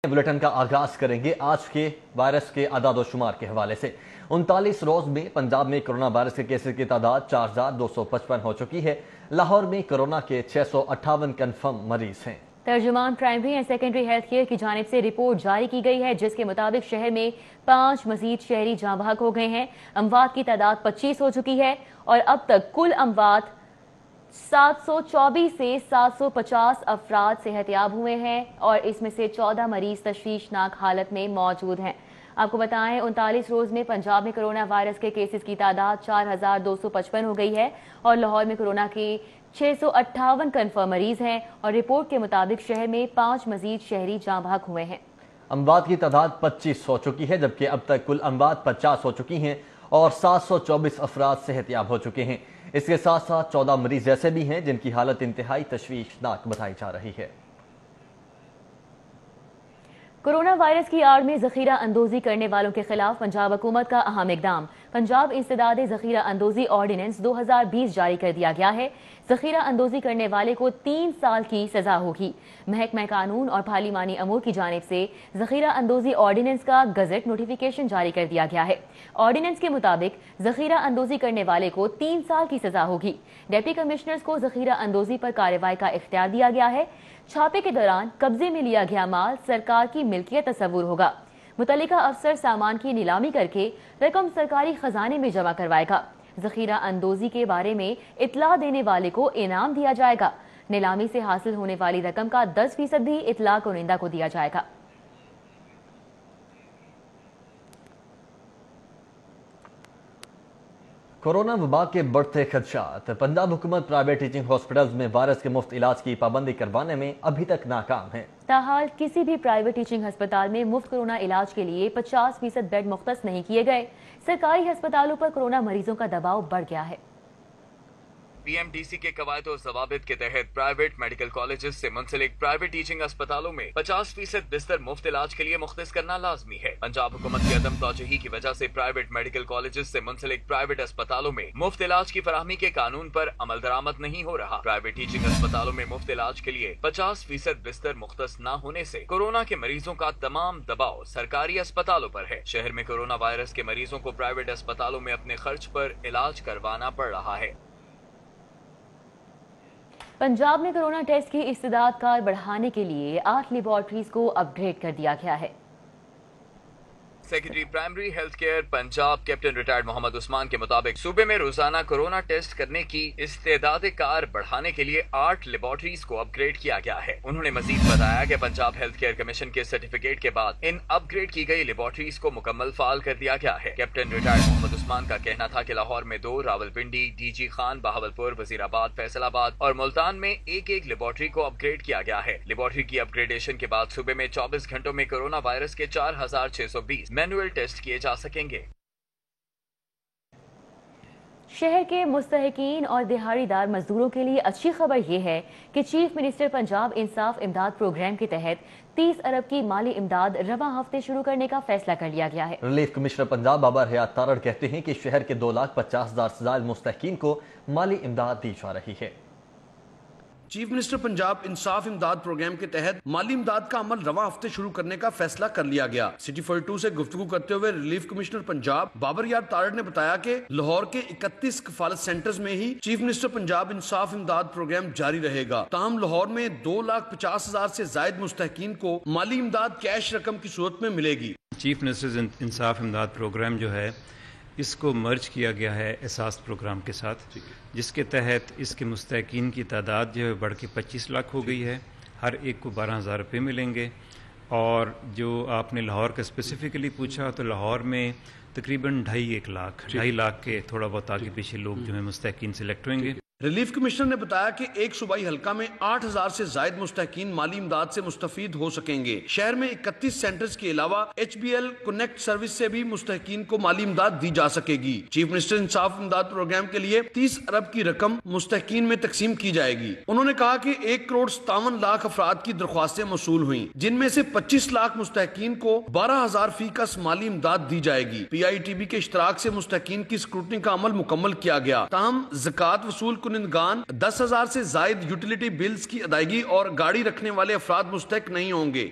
Bulletin का आगाज करेंगे आज के वायरस के आदाद व शुमार के हवाले से। 39 रोज में पंजाब में कोरोना वायरस के केसेस की तादाद 4255 हो चुकी है। लाहौर में कोरोना के 658 कन्फर्म मरीज हैं। तर्जुमान primary and secondary health care की जानिब से रिपोर्ट जारी की गई है, जिसके मुताबिक शहर में 5 मजीद शहरी जाँ बहक हो गए हैं। अमवात की तादाद 25 हो चुकी है और अब तक कुल अमवात 724 से 750 अफराद सेहतयाब हुए हैं और इसमें से 14 मरीज तशवीशनाक हालत में मौजूद हैं। आपको बताएं 39 रोज में पंजाब में कोरोना वायरस के केसेस की तादाद 4255 हो गई है और लाहौर में कोरोना के 658 कन्फर्म मरीज हैं और रिपोर्ट के मुताबिक शहर में 5 मजीद शहरी जाँ बहक हुए हैं। अमवात की तादाद 25 हो चुकी है, जबकि अब तक कुल अमवात 50 हो चुकी हैं और 724 अफराद सेहतयाब हो चुके हैं। इसके साथ साथ 14 मरीज ऐसे भी हैं जिनकी हालत इंतहाई तशवीशनाक बताई जा रही है। कोरोना वायरस की आड़ में जखीरा अंदोजी करने वालों के खिलाफ पंजाब हुकूमत का अहम इकदाम। पंजाब इंसदाद जखीरा अंदोजी ऑर्डिनेंस 2020 जारी कर दिया गया है। जखीरा अंदोजी करने वाले को 3 साल की सजा होगी। महकमा कानून और पार्लिमानी अमूर की जानिब से जखीरा अंदोजी ऑर्डिनेंस का गजट नोटिफिकेशन जारी कर दिया गया है। ऑर्डिनेंस के मुताबिक जखीरा अंदोजी करने वाले को 3 साल की सजा होगी। डिप्टी कमिश्नर्स को जखीरा अंदोजी पर कार्रवाई का इख्तियार दिया गया है। छापे के दौरान कब्जे में लिया गया माल सरकार की मिल्कियत तस्वुर होगा। मुतल्लिका अफसर सामान की नीलामी करके रकम सरकारी खजाने में जमा करवाएगा। जखीरा अंदोजी के बारे में इतला देने वाले को इनाम दिया जाएगा। नीलामी से हासिल होने वाली रकम का 10% भी इतला कुनिंदा को दिया जाएगा। कोरोना वबा के बढ़ते खदशात। पंजाब हुकूमत प्राइवेट टीचिंग हॉस्पिटल्स में वायरस के मुफ्त इलाज की पाबंदी करवाने में अभी तक नाकाम है। ताहाल किसी भी प्राइवेट टीचिंग अस्पताल में मुफ्त कोरोना इलाज के लिए 50% बेड मुख्तस नहीं किए गए। सरकारी अस्पतालों पर कोरोना मरीजों का दबाव बढ़ गया है। PMDC के कवायद और जवाबित के तहत प्राइवेट मेडिकल कॉलेजेस से मुंसलिक प्राइवेट टीचिंग अस्पतालों में 50% बिस्तर मुफ्त इलाज के लिए मुख्तस करना लाजमी है। पंजाब हुकूमत की अदम तौजही की वजह से प्राइवेट मेडिकल कॉलेजेस से मुंसलिक प्राइवेट अस्पतालों में मुफ्त इलाज की फराहमी के कानून पर अमल दरामद नहीं हो रहा। प्राइवेट टीचिंग अस्पतालों में मुफ्त इलाज के लिए 50% बिस्तर मुख्तस न होने से कोरोना के मरीजों का तमाम दबाव सरकारी अस्पतालों पर है। शहर में कोरोना वायरस के मरीजों को प्राइवेट अस्पतालों में अपने खर्च पर इलाज करवाना पड़ रहा है। पंजाब में कोरोना टेस्ट की इस्तेदाद कार बढ़ाने के लिए 8 लेबॉर्ट्रीज को अपग्रेड कर दिया गया है। Secretary primary health care Punjab captain retired Mohammad Usman के मुताबिक सूबे में रोजाना कोरोना टेस्ट करने की इस्तेदाद कार बढ़ाने के लिए 8 लेबॉर्ट्रीज को अपग्रेड किया गया है। उन्होंने मजीद बताया कि पंजाब हेल्थ केयर कमीशन के सर्टिफिकेट के बाद इन अपग्रेड की गई लेबॉर्ट्रीज को मुकम्मल फाल कर दिया गया है। कैप्टन रिटायर्ड मोहम्मद उस्मान का कहना था कि लाहौर में 2, रावलपिंडी, DG खान, बहावलपुर, वजीराबाद, फैसलाबाद और मुल्तान में एक लेबॉर्ट्री को अपग्रेड किया गया है। लेबॉर्ट्री की अपग्रेडेशन के बाद सूबे में 24 घंटों में कोरोना वायरस के 4620 मैनुअल टेस्ट किए जा सकेंगे। शहर के मुस्तहिकीन और दिहाड़ीदार मजदूरों के लिए अच्छी खबर यह है कि चीफ मिनिस्टर पंजाब इंसाफ इमदाद प्रोग्राम के तहत 30 अरब की माली इमदाद रवा हफ्ते शुरू करने का फैसला कर लिया गया है। रिलीफ कमिश्नर पंजाब बाबर हयात तारड़ कहते हैं कि शहर के 2,50,000 से ज्यादा मुस्तहिकीन को माली इमदाद दी जा रही है। चीफ मिनिस्टर पंजाब इंसाफ इमदाद प्रोग्राम के तहत माली इमदाद का अमल रवा हफ्ते शुरू करने का फैसला कर लिया गया। सिटी 42 से गुफ्तगू करते हुए रिलीफ कमिश्नर पंजाब बाबर यार तारड़ ने बताया कि लाहौर के 31 कफालत सेंटर्स में ही चीफ मिनिस्टर पंजाब इंसाफ इमदाद प्रोग्राम जारी रहेगा। ताहम लाहौर में 2,50,000 से जायद मुस्तहिकीन को माली इमदाद कैश रकम की सूरत में मिलेगी। चीफ मिनिस्टर इंसाफ इमदाद प्रोग्राम जो है इसको मर्ज किया गया है एहसास प्रोग्राम के साथ, जिसके तहत इसके मुस्तहिकीन की तादाद जो है बढ़ के 25 लाख हो गई है। हर एक को 12,000 रुपये मिलेंगे। और जो आपने लाहौर का स्पेसिफिकली पूछा तो लाहौर में तकरीबन 2.5 लाख के थोड़ा बहुत आगे पीछे लोग जो है मुस्तहिकीन सिलेक्ट होंगे। रिलीफ कमिश्नर ने बताया कि एक सूबाई हल्का में 8,000 से जायद मुस्तहिकीन माली इमदाद से मुस्तफीद हो सकेंगे। शहर में 31 सेंटर्स के अलावा HBL कनेक्ट सर्विस से भी मुस्तहिकीन को माली इमदाद दी जा सकेगी। चीफ मिनिस्टर इंसाफ इमदाद प्रोग्राम के लिए 30 अरब की रकम मुस्तहिकीन में तकसीम की जाएगी। उन्होंने कहा कि 1,57,00,000 अफराद की दरख्वास्तें मौसूल हुई, जिनमें से 25 लाख मुस्तहिकीन को 12,000 फी का माली इमदाद दी जाएगी। PITB के इश्तराक से मुस्तहिकीन की स्क्रूटनी का अमल मुकम्मल किया गया। ताहम ज़कात वसूल कुनिंदगान 10,000 से जायद यूटिलिटी बिल्स की अदायगी और गाड़ी रखने वाले अफराद मुस्तहिक नहीं होंगे।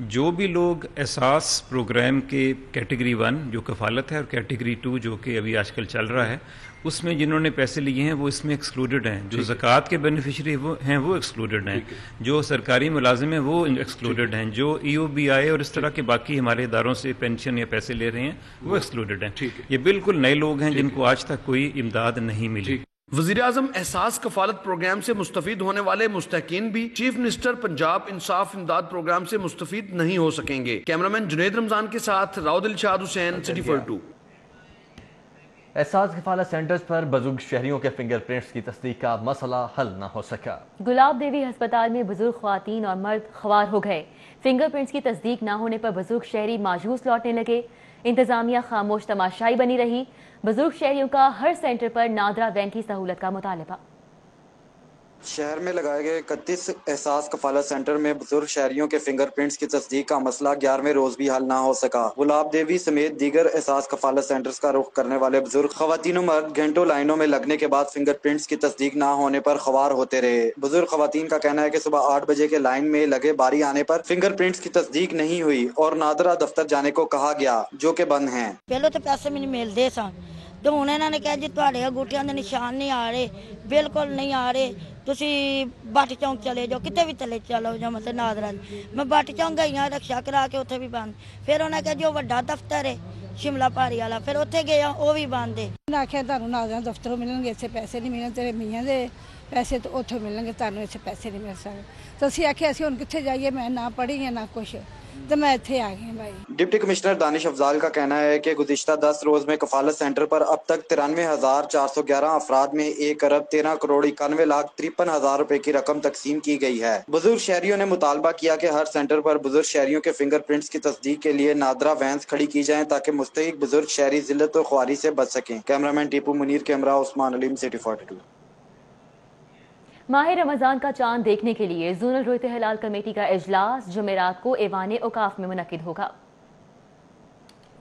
जो भी लोग एहसास प्रोग्राम के कैटेगरी 1 जो कफालत है और कैटेगरी 2 जो कि अभी आजकल चल रहा है, उसमें जिन्होंने पैसे लिए हैं वो इसमें एक्सक्लूडेड हैं। जो ज़कात के बेनिफिशरी वो एक्सक्लूडेड हैं। जो सरकारी मुलाजिम हैं वो एक्सक्लूडेड हैं। जो EOBI और इस तरह के बाकी हमारे इदारों से पेंशन या पैसे ले रहे हैं वो एक्सक्लूडेड हैं। ये बिल्कुल नए लोग हैं जिनको आज तक कोई इमदाद नहीं मिली। वज़ीर-ए-आज़म एहसास कफालत प्रोग्राम से मुस्तफीद होने वाले मुस्तहकीन भी चीफ मिनिस्टर पंजाब इंसाफ इमदाद प्रोग्राम से मुस्तफीद नहीं हो सकेंगे। कैमरामैन जुनैद रमजान के साथ राउदिल शाद हुसैन, सिटी 42। एहसास कफालत सेंटर्स पर बुजुर्ग शहरियों के फिंगरप्रिंट्स की तस्दीक का मसला हल न हो सका। गुलाब देवी अस्पताल में बुजुर्ग ख्वातीन और मर्द ख्वार हो गए। फिंगरप्रिंट्स की तस्दीक न होने पर बुजुर्ग शहरी मायूस लौटने लगे। इंतजामिया खामोश तमाशाई बनी रही। बुजुर्ग शहरियों का हर सेंटर पर नादरा वैन की सहूलत का मुतालबा। शहर में लगाए गए 31 एहसास कफालत सेंटर में बुजुर्ग शहरियों के फिंगरप्रिंट्स की तस्दीक का मसला 11वें रोज भी हल ना हो सका। गुलाब देवी समेत दीगर एहसास कफालत सेंटर्स का रुख करने वाले बुजुर्ग खवातीन मर्द घंटों लाइनों में लगने के बाद फिंगरप्रिंट्स की तस्दीक ना होने पर ख्वार होते रहे। बुजुर्ग खवातीन का कहना है कि सुबह 8 बजे के लाइन में लगे बारी आने पर फिंगरप्रिंट्स की तस्दीक नहीं हुई और नादरा दफ्तर जाने को कहा गया जो कि बंद हैं। पहले तो पैसे भी नहीं मिलते सन, तो ਹੁਣ ਇਹਨਾਂ ਨੇ ਕਿਹਾ ਜੀ ਤੁਹਾਡੇ ਅੰਗੂਠਿਆਂ ਦੇ ਨਿਸ਼ਾਨ ਨਹੀਂ ਆ ਰਹੇ, ਬਿਲਕੁਲ ਨਹੀਂ ਆ ਰਹੇ, ਤੁਸੀਂ ਬੱਟ ਚੌਂਕ ਚਲੇ ਜਾਓ, ਕਿਤੇ ਵੀ ਚਲੇ ਚਲੋ ਜਾਂ ਮਤਲਬ ਨਾਦਰਾ। ਮੈਂ ਬੱਟ ਚੌਂਕ ਗਈ ਹਾਂ ਰਕਸ਼ਾ ਕਰਾ ਕੇ, ਉੱਥੇ ਵੀ ਬੰਦ। ਫਿਰ ਉਹਨਾਂ ਕਿਹਾ ਜੋ ਵੱਡਾ ਦਫ਼ਤਰ ਹੈ ਸ਼ਿਮਲਾ ਭਾਰੀ ਵਾਲਾ, ਫਿਰ ਉੱਥੇ ਗਏ ਉਹ ਵੀ ਬੰਦ ਹੈ। ਉਹਨਾਂ ਆਖਿਆ ਤੁਹਾਨੂੰ ਨਾਦਰਾ ਦਫ਼ਤਰੋਂ ਮਿਲਣਗੇ, ਇੱਥੇ ਪੈਸੇ ਨਹੀਂ ਮਿਲਣ, ਤੇਰੇ ਮੀਆਂ ਦੇ ਪੈਸੇ ਤਾਂ ਉੱਥੋਂ ਮਿਲਣਗੇ, ਤੁਹਾਨੂੰ ਇੱਥੇ ਪੈਸੇ ਨਹੀਂ ਮਿਲ ਸਕਦੇ। ਤਾਂ ਅਸੀਂ ਆਖਿਆ ਅਸੀਂ ਹੁਣ ਕਿੱਥੇ ਜਾਈਏ, ਮੈਂ ਨਾ ਪੜ੍ਹੀ ਹਾਂ ਨਾ ਕੁਛ, तो मैं इत्थे आ गई भाई। डिप्टी कमिश्नर दानिश अफजाल का कहना है कि गुज़िश्ता 10 रोज में कफालत सेंटर पर अब तक 93,411 अफराद में 1 अरब 13 करोड़ 91 लाख 53,000 रुपए की रकम तकसीम की गई है। बुजुर्ग शहरियों ने मुतालबा किया कि हर सेंटर पर बुजुर्ग शहरियों के फिंगरप्रिंट्स की तस्दीक के लिए नादरा वैन्स खड़ी की जाएं ताकि मुस्तहिक बुजुर्ग शहरी जिल्लत और ख्वारी से बच सकें। कैमरामैन टीपू मुनीर के हमरा उस्मान अलीम, सिटी 42। माह रमजान का चांद देखने के लिए जोनल रोयत हिलाल कमेटी का इजलास जुमेरात को ऐवान औकाफ में मुनक्किद होगा।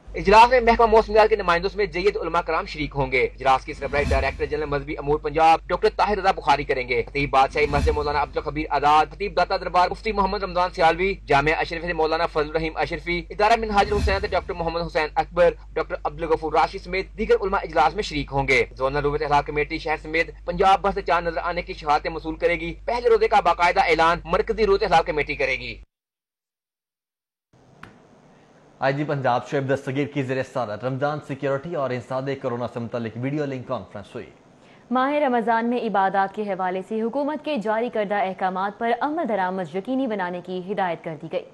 इजलास में महकमा मौसमियात के नुमाइंदों में जय्यद उलमा कराम शरीक होंगे। इजलास की सरबराही डायरेक्टर जनरल मजहबी अमूर पंजाब डॉक्टर ताहिर रजा बुखारी करेंगे। खतीब बादशाही मस्जिद मौलाना अब्दुल खबीर आजाद, खतीब दाता दरबार मुफ्ती मोहम्मद रमजान सियालवी, जामिया अशरफी से मौलाना फजल रहीम अशरफी, इदारा मिनहाजुल हुसैन से डॉक्टर मोहम्मद हुसैन अकबर, डॉक्टर अब्दुल गफूर राशिद समेत दीगर उलमा इजलास में शरीक होंगे। जोनल रोयत हिलाल कमेटी शहर समेत पंजाब भर से चांद नजर आने की शहादतें मसूल करेगी। पहले रोजे का बाकायदा ऐलान मरकजी रोयत हिलाल कमेटी करेगी। IG पंजाब शोएब दस्तगीर की ज़ेर सदारत रमजान सिक्योरिटी और इंसादे कोरोना से मुतल्लिक वीडियो लिंक कॉन्फ्रेंस हुई। माह रमजान में इबादत के हवाले से हुकूमत के जारी करदा अहकामात पर अमल दरामद यकीनी बनाने की हिदायत कर दी गई।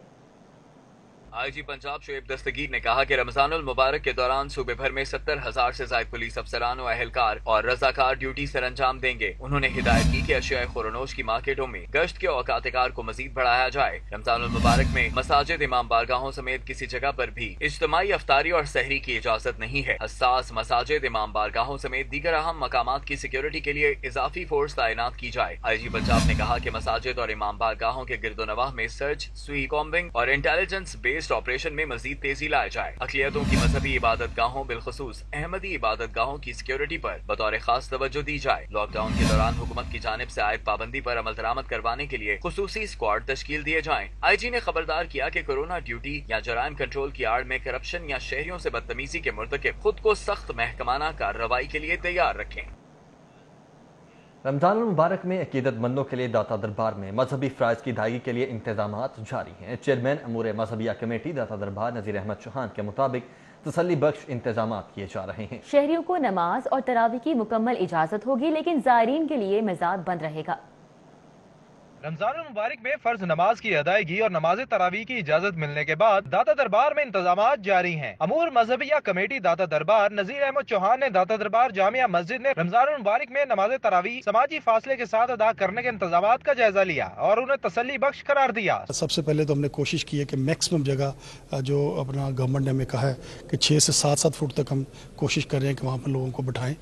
IG पंजाब शोएब दस्तगीर ने कहा कि रमजानुल मुबारक के दौरान सूबे भर में 70,000 से ज्यादा पुलिस अफसरान और अहलकार और रजाकार ड्यूटी सर अंजाम देंगे। उन्होंने हिदायत की कि अशिया खुरनोश की मार्केटों में गश्त के औकात-ए-कार को मजीद बढ़ाया जाए। रमजानुल मुबारक में मसाजिद, इमाम बारगाहों समेत किसी जगह पर भी इज्तिमाई अफ्तारी और सहरी की इजाजत नहीं है। हसास मसाजिद, इमाम बारगाहों समेत दीगर अहम मकामात की सिक्योरिटी के लिए इजाफी फोर्स तैनात की जाए। IG पंजाब ने कहा कि मसाजिद और इमाम बारगाहों के गिरदोनवाह में सर्च, सुई कॉम्बिंग और इंटेलिजेंस बेस्ड ऑपरेशन में मजीद तेजी लाया जाए। अक़लियतों की मजहबी इबादत गाहों बिलखुसूस अहमदी इबादत गाहों की सिक्योरिटी पर बतौर खास तवज्जो दी जाए। लॉकडाउन के दौरान हुकूमत की जानिब से आयद पाबंदी पर अमल दरामद करवाने के लिए खुसूसी स्क्वाड तश्कील दिए जाएं। IG ने खबरदार किया कि कोरोना ड्यूटी या जराइम कंट्रोल की आड़ में करप्शन या शहरियों से बदतमीजी के मुर्तकिब खुद को सख्त महकमाना कार्रवाई के लिए तैयार रखें। रमजान मुबारक में अकीदतमंदों के लिए दाता दरबार में मजहबी फ़राइज़ की अदायगी के लिए इंतजामात जारी हैं। चेयरमैन अमूर मजहबिया कमेटी दाता दरबार नज़ीर अहमद चौहान के मुताबिक तसल्ली बख्श इंतजामात किए जा रहे हैं। शहरियों को नमाज और तरावी की मुकम्मल इजाजत होगी, लेकिन ज़ायरीन के लिए मिज़ाद बंद रहेगा। रमजान मुबारक में फर्ज नमाज की अदायगी और नमाज तरावी की इजाजत मिलने के बाद दाता दरबार में इंतजामात जारी हैं। अमूर मजहबिया कमेटी दाता दरबार नज़ीर अहमद चौहान ने दाता दरबार जामिया मस्जिद में रमजान मुबारक में नमाज तरावी समाजी फासले के साथ अदा करने के इंतजामात का जायजा लिया और उन्हें तसल्ली बख्श करार दिया। सबसे पहले तो हमने कोशिश की है कि मैक्सिमम जगह जो अपना गवर्नमेंट ने हमें कहा है कि 6 से 7 फुट तक हम कोशिश कर रहे हैं कि वहाँ पर लोगों को बिठाएं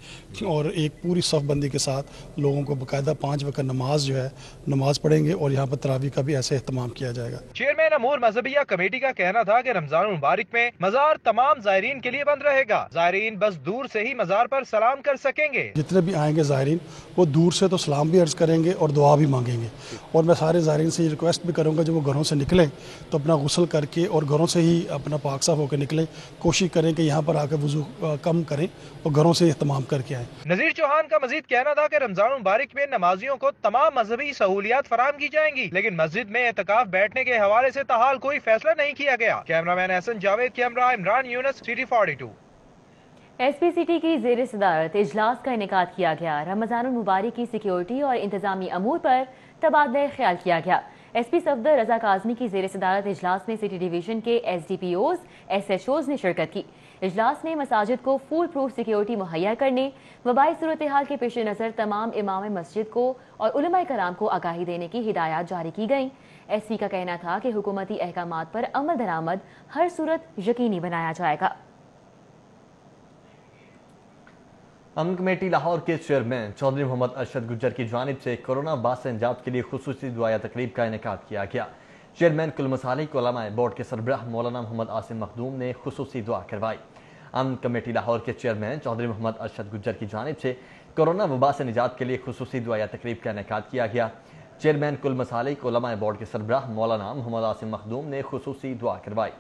और एक पूरी सफ़बंदी के साथ लोगों को बाकायदा 5 वक्त नमाज जो है नमाज पढ़े पढ़ेंगे और यहाँ पर तरावी का भी ऐसे अहतमाम किया जाएगा। चेयरमैन अमूर मजहबिया कमेटी का कहना था कि रमजान मुबारक में मजार तमाम ज़ायरीन के लिए बंद रहेगा। ज़ायरीन बस दूर से ही मजार पर सलाम कर सकेंगे। जितने भी आएंगे ज़ायरीन वो दूर से तो सलाम भी अर्ज करेंगे और दुआ भी मांगेंगे। और मैं सारे ज़ायरीन से रिक्वेस्ट भी करूँगा जब वो घरों से निकलें तो अपना गुस्ल करके और घरों से ही अपना पाक साफ होकर निकलें। कोशिश करें कि यहाँ पर आकर वुज़ू कम करें और घरों से इहतमाम करके आएँ। नज़ीर चौहान का मजीद कहना था कि रमजान मुबारक में नमाजियों को तमाम मजहबी सहूलियात फराहम की जाएंगी, लेकिन मस्जिद में एतकाफ बैठने के हवाले से ताहाल कोई फैसला नहीं किया गया। Cameraman Hasan Javed, camera Imran Younus, city 42। SPCT की ज़ेर सदारत इजलास का इनेकाद किया गया। रमजान मुबारक की सिक्योरिटी और इंतजामी अमूर पर तबादला ख्याल किया गया। SP सफदर रजा काज़मी की ज़ेर सदारत इजलास में सिटी डिवीजन के SDPOs, SHOs ने शिरकत की। इजलास में मसाजिद को फुल प्रूफ सिक्योरिटी मुहैया करने, वबाई सूरत हाल के पेश नज़र तमाम इमाम मस्जिद को और उलमाए कराम को आगाही देने की हिदायत जारी की गई। SP का कहना था कि हुकूमती अहकामात पर अमल दरामद हर सूरत यकीनी बनाया जाएगा। अमन कमेटी लाहौर के चेयरमैन चौधरी मोहम्मद अरशद गुज्जर की जानिब से कोरोना बाद से निजात के लिए खुसूसी दुआया तकरीब का इनेकाद किया गया। चेयरमैन कुल मसालिक उलमाए बोर्ड के सरबराह मौलाना मोहम्मद आसिम मखदूम ने खुसूसी दुआ करवाई। अमन कमेटी लाहौर के चेयरमैन चौधरी मोहम्मद अरशद गुज्जर की जानिब से कोरोना वबा से निजात के लिए खुसूसी दुआया तकरीब का इनेकाद किया गया। चेयरमैन कुल मसालिक उलमाए बोर्ड के सरबराह मौलाना मोहम्मद आसिम मखदूम ने खुसूसी दुआ करवाई।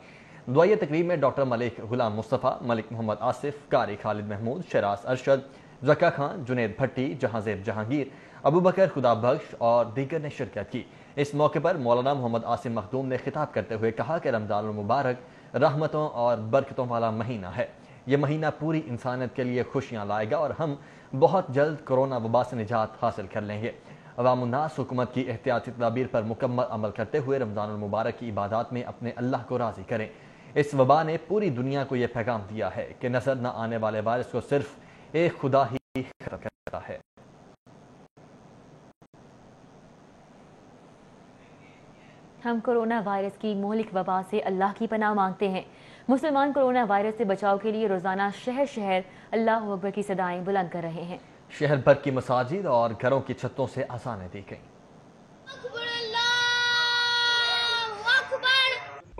दुआया तकरीब में डॉक्टर मलिक गुलाम मुस्तफ़ा, मलिक मोहम्मद आसिफ, कारी खालिद महमूद, शरास अरशद, जक्का खान, जुनेद भट्टी, जहांजेब जहांगीर, अबू बकर खुदा बख्श और दीगर ने शिरकत की। इस मौके पर मौलाना मोहम्मद आसिम मखदूम ने खिताब करते हुए कहा कि रमजान मुबारक रहमतों और बरकतों वाला महीना है। ये महीना पूरी इंसानियत के लिए खुशियाँ लाएगा और हम बहुत जल्द कोरोना वबा से निजात हासिल कर लेंगे। अवामुन्नास हुकूमत की एहतियाती तदाबीर पर मुकम्मल अमल करते हुए रमजान मुबारक की इबादत में अपने अल्लाह को राज़ी करें। इस वबा ने पूरी दुनिया को यह पैगाम दिया है कि नजर न आने वाले वायरस को सिर्फ एक खुदा ही खत्म करता है। हम कोरोना वायरस की मोहलिक वबा से अल्लाह की पनाह मांगते हैं। मुसलमान कोरोना वायरस से बचाव के लिए रोजाना शहर शहर अल्लाह अकबर की सदाएं बुलंद कर रहे हैं। शहर भर की मसाजिद और घरों की छतों से अज़ानें दी गईं।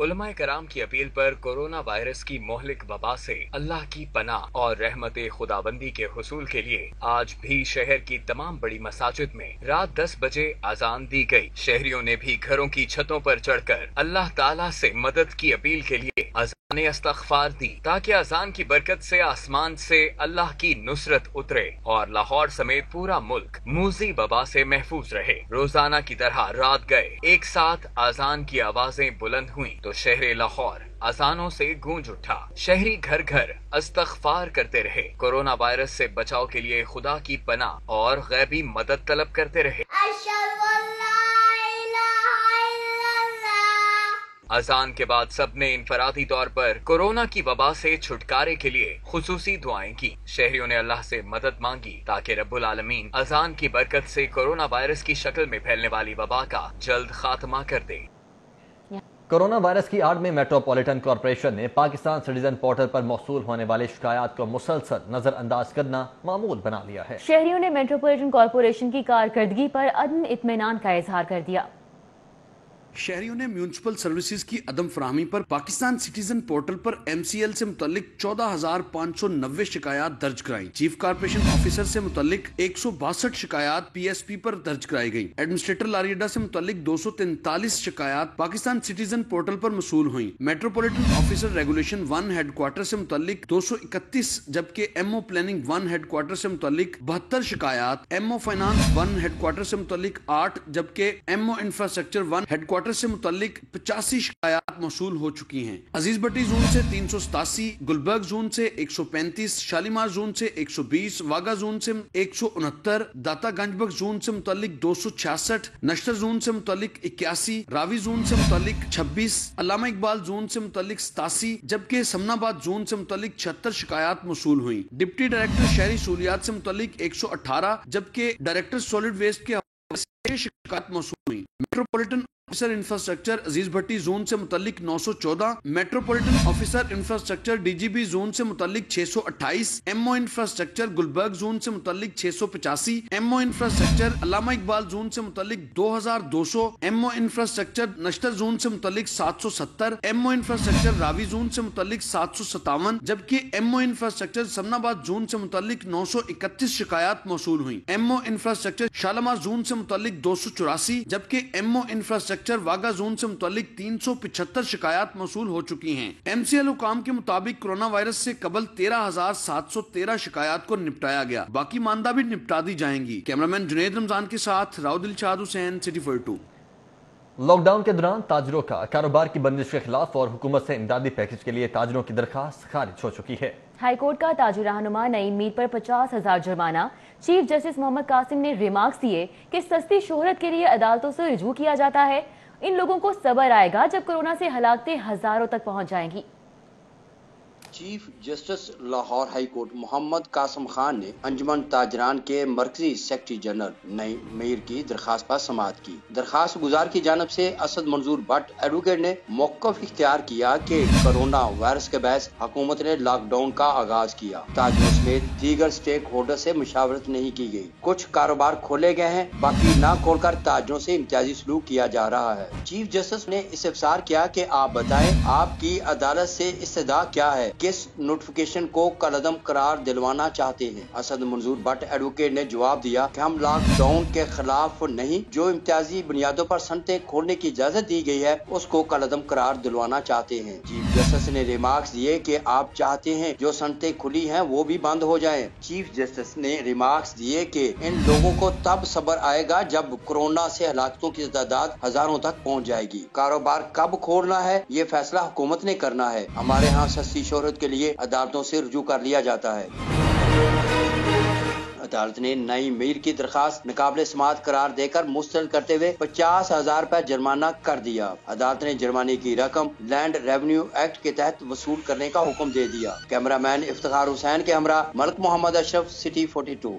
उलमाए कराम की अपील पर कोरोना वायरस की मोहलिक वबा से अल्लाह की पनाह और रहमत खुदाबंदी के हुसूल के लिए आज भी शहर की तमाम बड़ी मसाजिद में रात 10 बजे अजान दी गई। शहरियों ने भी घरों की छतों पर चढ़कर अल्लाह ताला से मदद की अपील के लिए अजान इस्तग़फ़ार दी, ताकि अजान की बरकत से आसमान से अल्लाह की नुसरत उतरे और लाहौर समेत पूरा मुल्क मूजी वबा से महफूज रहे। रोजाना की तरह रात गए एक साथ अजान की आवाजें बुलंद हुई तो शहर लाहौर अजानों से गूंज उठा। शहरी घर घर इस्तग़फ़ार करते रहे। कोरोना वायरस से बचाव के लिए खुदा की पनाह और गैबी मदद तलब करते रहे। अजान के बाद सबने इनफरादी तौर पर कोरोना की वबा से छुटकारे के लिए खुसूसी दुआएं की। शहरियों ने अल्लाह से मदद मांगी ताकि रब्बुल आलमीन अजान की बरकत से कोरोना वायरस की शक्ल में फैलने वाली वबा का जल्द खात्मा कर दे। कोरोना वायरस की आड़ में मेट्रोपॉलिटन कॉरपोरेशन ने पाकिस्तान सिटीजन पोर्टल पर मौसूल होने वाली शिकायत को मुसलसल नजरअंदाज करना मामूल बना लिया है। शहरियों ने मेट्रोपॉलिटन कॉरपोरेशन की कारकर्दगी पर अदम इत्मीनान का इजहार कर दिया। शहरियों ने म्यूनिसिपल सर्विसेज की अदम फराहमी पर पाकिस्तान सिटीजन पोर्टल पर MCL से मुतल्लिक 14,590 शिकायत दर्ज कराई। चीफ कारपोरेशन ऑफिसर से मुतल्लिक 162 शिकायत PSP पर दर्ज कराई गई। एडमिनिस्ट्रेटर लारियडा से मुतल्लिक 243 शिकायत पाकिस्तान सिटीजन पोर्टल पर मसूल हुई। मेट्रोपॉलिटन ऑफिसर रेगुलेशन 1 हेडक्वार्टर से मुतल्लिक 231, जबकि MO प्लानिंग 1 हेडक्वार्टर से मुतल्लिक 72 शिकायत, MO फाइनेंस 1 हेडक्वार्टर से मुतल्लिक 8, जबकि MO इंफ्रास्ट्रक्चर 1 हेडक्वार्टर से मुतल्लिक 85 शिकायत मौसूल हो चुकी हैं। अजीज भट्टी जोन से 387, गुलबर्ग जोन से 135, शालीमार जोन से 120, वागा जोन से 169, दाता गंजबख्श जोन से मुतल्लिक 266, नश्तर जोन से मुतल्लिक 81, रावी जोन से मुतल्लिक 26, अल्लामा इकबाल जोन से मुतल्लिक 87, जबकि समनाबाद जोन से मुतल्लिक 76 शिकायत मौसूल हुई। डिप्टी डायरेक्टर शहरी सहूलियात से मुतल्लिक 118, जबकि डायरेक्टर सॉलिड वेस्ट के शिकायत मौसूल हुई। मेट्रोपॉलिटन ऑफिसर इंफ्रास्ट्रक्चर अजीज भट्टी जोन से मुतल्लिक 914, metropolitan officer infrastructure DGB zone से मुतल्लिक 628, एमओ इंफ्रास्ट्रक्चर गुलबर्ग जोन से मुतल्लिक 685, एमओ इंफ्रास्ट्रक्चर अल्लामा इकबाल जोन से मुतल्लिक 2200, एमओ इंफ्रास्ट्रक्चर नश्तर जोन से मुतल्लिक 770, एमओ इंफ्रास्ट्रक्चर रावी जोन से मुतल्लिक 757, जबकि एमओ इंफ्रास्ट्रक्चर समनाबाद जोन से मुतल्लिक 931 शिकायत मौसूल हुई। एमओ इंफ्रास्ट्रक्चर शालामार जोन से मुतल्लिक 284, जबकि एमओ इंफ्रास्ट्रक्चर वागा जोन से मुतल्लिक 375 शिकायत मौसूल हो चुकी हैं। एमसीएल हुकाम के मुताबिक कोरोना वायरस से कबल 13,713 शिकायत को निपटाया गया, बाकी मानदा भी निपटा दी जाएंगी। कैमरामैन जुनेद रमजान के साथ राव दिलशाद हुसैन, सिटी 42। लॉकडाउन के दौरान ताजरों का कारोबार की बंदिश के खिलाफ और हुकूमत से इमदादी पैकेज के लिए ताजरों की दरखास्त खारिज हो चुकी है। हाईकोर्ट का ताजर रहनुमा नईम मीर पर 50,000 जुर्माना। चीफ जस्टिस मोहम्मद कासिम ने रिमार्क्स दिए कि सस्ती शोहरत के लिए अदालतों से रुजू किया जाता है। इन लोगों को सब्र आएगा जब कोरोना से हलाकतें हजारों तक पहुंच जाएंगी। Chief justice Lahore high court Mohammad Qasim Khan ने अंजुमन ताजरान के मरकजी सेक्रेटरी जनरल नईम मीर की दरखास्त पर समाअत की। दरखास्त गुजार की जानब से असद मंजूर भट्ट एडवोकेट ने मौक़िफ़ इख्तियार किया कि कोरोना वायरस के बहस हुकूमत ने लॉकडाउन का आगाज किया। ताजरों समेत दीगर स्टेक होल्डर से मुशावरत नहीं की गई। कुछ कारोबार खोले गए हैं, बाकी न खोलकर ताजरों से इम्तियाजी सलूक किया जा रहा है। चीफ जस्टिस ने इस्तिफसार किया कि आप बताएं आपकी अदालत से इस्तदा क्या है, किस नोटिफिकेशन को कलअदम करार दिलवाना चाहते हैं। असद मंजूर भट्ट एडवोकेट ने जवाब दिया कि हम लॉकडाउन के खिलाफ नहीं, जो इम्तियाजी बुनियादों पर सनतें खोलने की इजाजत दी गई है उसको कलअदम करार दिलवाना चाहते हैं। चीफ जस्टिस ने रिमार्क्स दिए कि आप चाहते हैं जो सनतें खुली हैं वो भी बंद हो जाएं। चीफ जस्टिस ने रिमार्क्स दिए कि इन लोगों को तब सब्र आएगा जब कोरोना से हलाकतों की तादाद हजारों तक पहुँच जाएगी। कारोबार कब खोलना है ये फैसला हुकूमत ने करना है। हमारे यहाँ सस्ती शोहरत के लिए अदालतों से रुजू कर लिया जाता है। अदालत ने नईम मीर की दरखास्त नाकाबिले समाअत करार देकर मुस्तरद करते हुए 50,000 रुपए जुर्माना कर दिया। अदालत ने जुर्माने की रकम लैंड रेवेन्यू एक्ट के तहत वसूल करने का हुक्म दे दिया। कैमरामैन इफ्तिखार हुसैन के हमरा मलिक मोहम्मद अशरफ, सिटी 42।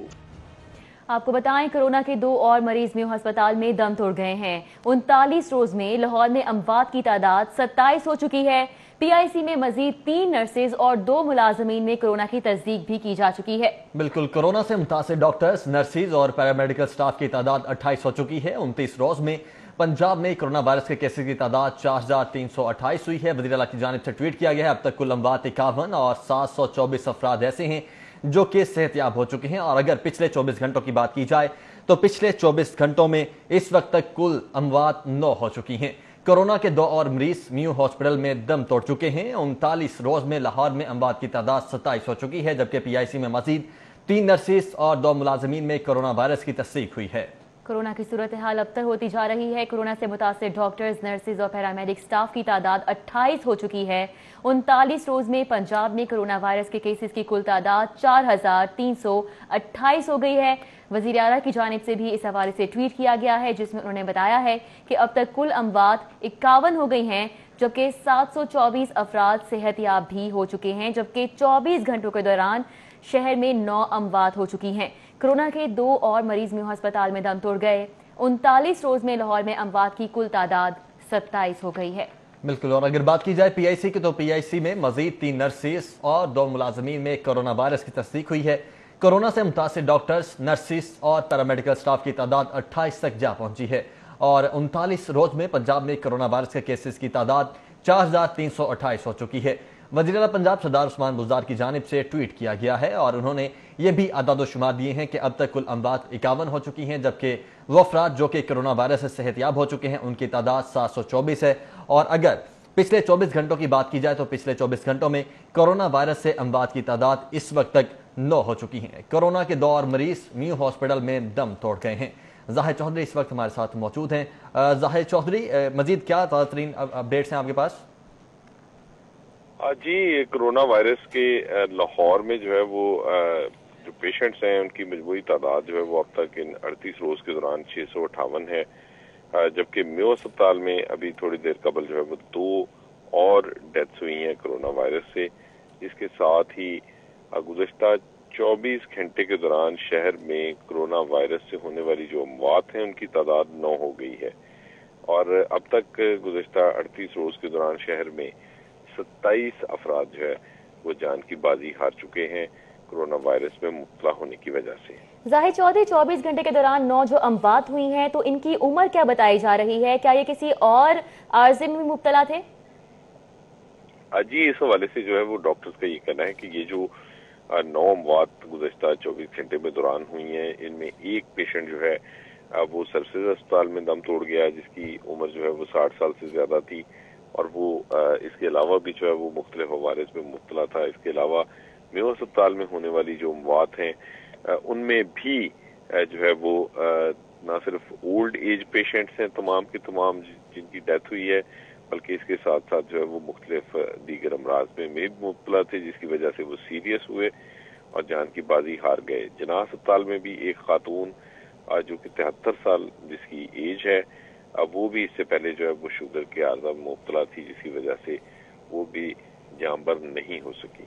आपको बताएं कोरोना के 2 और मरीज म्यू अस्पताल में दम तोड़ गए हैं। 39 रोज में लाहौर में अमवात की तादाद 27 हो चुकी है। पीआईसी में मजीद 3 नर्सेज और 2 मुलाजमीन में कोरोना की तस्दीक भी की जा चुकी है। बिल्कुल, कोरोना से मुतासिर डॉक्टर्स, नर्सेज और पैरामेडिकल स्टाफ की तादाद 28 हो चुकी है। 29 रोज में पंजाब में कोरोना वायरस के केसेस की तादाद 4,328 हुई है। वज़ीर आला की जानिब से ट्वीट किया गया है, अब तक कुल अमवात 51 और 724 अफराद ऐसे हैं जो कि सेहतयाब हो चुके हैं। और अगर पिछले 24 घंटों की बात की जाए तो पिछले 24 घंटों में इस वक्त तक कुल अमवात 9 हो चुकी हैं। कोरोना के 2 और मरीज म्यू हॉस्पिटल में दम तोड़ चुके हैं। 39 रोज में लाहौर में अमवात की तादाद 27 हो चुकी है, जबकि पीआईसी में मजीद 3 नर्सेज और 2 मुलाजमीन में कोरोना वायरस की तस्दीक हुई है। कोरोना की सूरत हाल अब तक होती जा रही है। कोरोना से मुतासिर डॉक्टर्स, नर्सेज और पैरामेडिक स्टाफ की तादाद 28 हो चुकी है। 39 रोज में पंजाब में कोरोना वायरस के केसेस की कुल तादाद 4,328 हो गई है। वज़ीर आला की जानिब से भी इस हवाले से ट्वीट किया गया है, जिसमें उन्होंने बताया है कि अब तक कुल अमवात 51 हो गई हैं, जबकि 724 अफराद सेहतयाब भी हो चुके हैं, जबकि 24 घंटों के दौरान शहर में 9 अमवात हो चुकी हैं। कोरोना के 2 और मरीज म्यू अस्पताल में दम तोड़ गए। 39 रोज में लाहौर में अमवात की कुल तादाद 27 हो गई है। बिल्कुल, और अगर बात की जाए पीआईसी की तो पीआईसी में मजीद 3 नर्सेज और 2 मुलाजमीन में कोरोना वायरस की तस्दीक हुई है। कोरोना से मुतासिर डॉक्टर्स, नर्सेज और पैरामेडिकल स्टाफ की तादाद 28 तक जा पहुंची है। और 39 रोज में पंजाब में कोरोना वायरस के केसेस की तादाद 4,328 हो चुकी है। वज़ीर आला पंजाब सरदार उस्मान बुज़दार की जानिब से ट्वीट किया गया है और उन्होंने ये भी अदाद शुमार दिए हैं कि अब तक कुल अमवात 51 हो चुकी हैं, जबकि वो अफराद जो कि कोरोना वायरस से सेहतयाब हो चुके हैं उनकी तादाद 724 है। और अगर पिछले 24 घंटों की बात की जाए तो पिछले 24 घंटों में कोरोना वायरस से अमवात की तादाद इस वक्त तक 9 हो चुकी हैं। कोरोना के 2 और मरीज म्यू हॉस्पिटल में दम तोड़ गए हैं। जाहिर चौधरी इस वक्त हमारे साथ मौजूद हैं। जाहिर चौधरी, मजीद क्या ताज़ा तरीन अपडेट्स हैं आपके पास? जी, कोरोना वायरस के लाहौर में जो है वो जो पेशेंट्स हैं उनकी मजबूरी तादाद जो है वो अब तक इन 38 रोज के दौरान 658 है, जबकि म्यू अस्पताल में अभी थोड़ी देर कबल जो है वो 2 और डेथ्स हुई हैं कोरोना वायरस से। इसके साथ ही गुज़श्ता 24 घंटे के दौरान शहर में कोरोना वायरस से होने वाली जो अमवात हैं उनकी तादाद 9 हो गई है और अब तक गुज़श्ता 38 रोज के दौरान शहर में 27 अफराद जो है वो जान की बाजी हार चुके हैं कोरोना वायरस में मुब्तला होने की वजह से। जाहिर चौधरी, 24 घंटे के दौरान 9 जो अमवात हुई हैं तो इनकी उम्र क्या बताई जा रही है? क्या ये किसी और आर्जे में मुब्तला थे? जी, इस हवाले से जो है वो डॉक्टर्स का ये कहना है कि ये जो 9 अमवात गुज़श्ता 24 घंटे में दौरान हुई हैं, इनमें एक पेशेंट जो है वो सर्विसेज अस्पताल में दम तोड़ गया जिसकी उम्र जो है वो 60 साल से ज्यादा थी और वो इसके अलावा भी जो है वो मुख्तलिफ वायरस में मुब्तला था। इसके अलावा मेयो अस्पताल में होने वाली जो अमवात हैं उनमें भी जो है वो न सिर्फ ओल्ड एज पेशेंट्स हैं तमाम के तमाम जिनकी डेथ हुई है, बल्कि इसके साथ साथ जो है वो मुख्तलिफ दीगर अमराज में भी मुब्तला थे जिसकी वजह से वो सीरियस हुए और जान की बाजी हार गए। जना अस्पताल में भी एक खातून जो कि 73 साल जिसकी एज है, अब वो भी इससे पहले जो है वो शुगर के आर्जा में मुब्तला थी जिसकी वजह से वो भी जांबर नहीं हो सकी।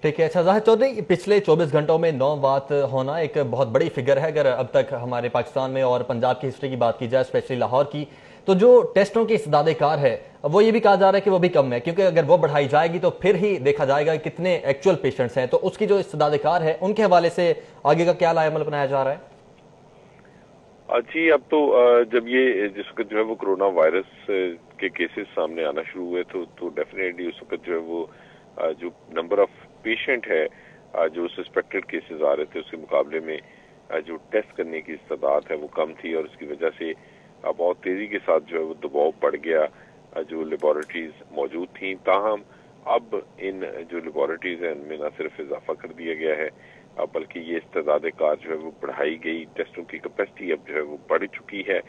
ठीक है। अच्छा जाहिर चौधरी, पिछले 24 घंटों में 9 बात होना एक बहुत बड़ी फिगर है। अगर अब तक हमारे पाकिस्तान में और पंजाब की हिस्ट्री की बात की जाए, स्पेशली लाहौर की, तो जो टेस्टों की इस्तेदाद कार है वो ये भी कहा जा रहा है कि वो भी कम है, क्योंकि अगर वो बढ़ाई जाएगी तो फिर ही देखा जाएगा कितने एक्चुअल पेशेंट्स हैं। तो उसकी जो इस्तेदाद कार है उनके हवाले से आगे का क्या लाएमल बनाया जा रहा है? जी, अब तो जब ये जिस वक्त जो है वो कोरोना वायरस के केसेस सामने आना शुरू हुए तो डेफिनेटली उस वक्त जो है वो जो नंबर ऑफ पेशेंट है जो सस्पेक्टेड केसेस आ रहे थे उसके मुकाबले में जो टेस्ट करने की तादाद है वो कम थी और उसकी वजह से बहुत तेजी के साथ जो है वो दबाव बढ़ गया जो लेबॉरेटरीज मौजूद थी। ताहम अब इन जो लेबॉरेटरीज हैं इनमें न सिर्फ इजाफा कर दिया गया है बल्कि ये इस्तेदाद कार जो है वो बढ़ाई गई, टेस्टों की कैपेसिटी अब जो है वो बढ़ चुकी है,